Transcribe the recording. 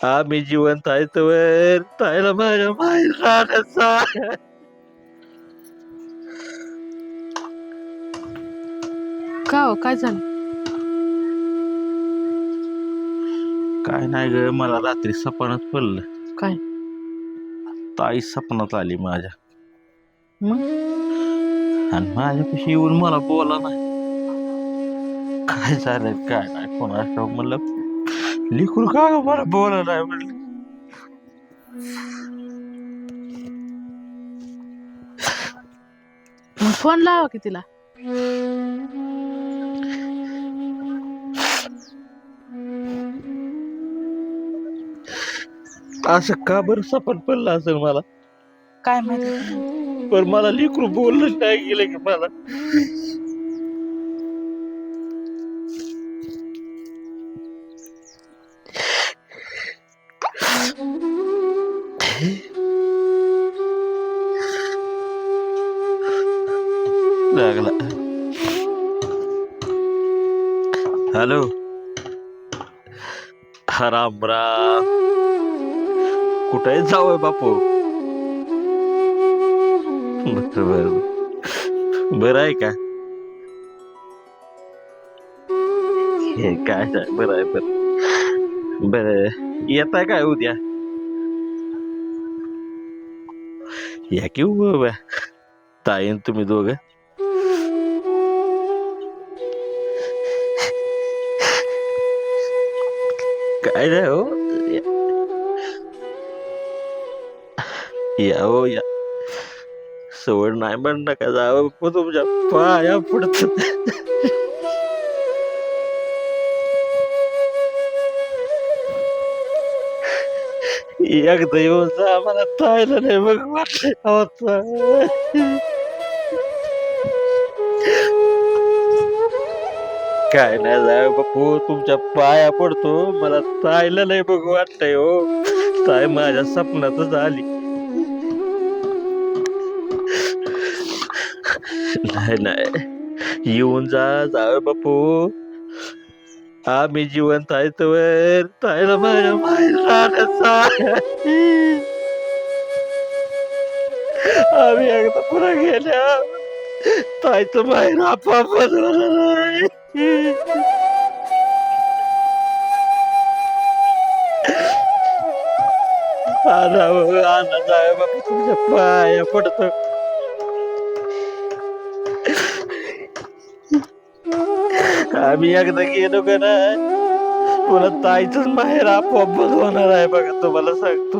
आम्ही जिवंत आहे तोवर ताईला माझ्या माहेर राहण्याचा. का हो, काय झालं? काय नाही ग, मला रात्री सपनात पडलं. काय ताई सपनात आली माझ्या मग? आणि माझ्यापाशी येऊन मला बोला नाही. काय झालं काय नाही कोणाला म्हणलं लिखून का ग मला बोला नाही म्हणलं. मग फोन लावा की तिला. असं का बरं सपन पडलं असेल मला, काय माहिती. पण मला लिखून बोललं नाही गेलं की मला. लागला. हॅलो, राम राम. कुठे जाऊ बापू? बर बरं आहे का? हे काय बरं आहे बरं. बरं येत आहे काय उद्या? या की उभं ताईन तुम्ही दोघं. काय नाही हो, या हो या. सवड नाही म्हण नका जावं तुमच्या पाया पडत. एकदा येऊन जा, मला तायला नाही बघ वाटलं. काय नाही जाय बापू, तुमच्या पाया पडतो. मला तायला नाही बघ वाटतंय हो. ताय माझ्या सपनातच आली. नाही नाही, येऊन जा जावे बापू. आम्ही जिवंत आहे तोवर ताईला माझ्या माहेर राहण्याचा. आम्ही एकदा पुन्हा गेल्या ताईचं माहेर आपोआप बदलणार आहे. आणा जावे बापू, तुमच्या पाया पडतो. आम्ही एकदा गेलो का नाही, पुन्हा ताईच माहेर आपोआप बदलवणार आहे बघा, तुम्हाला सांगतो.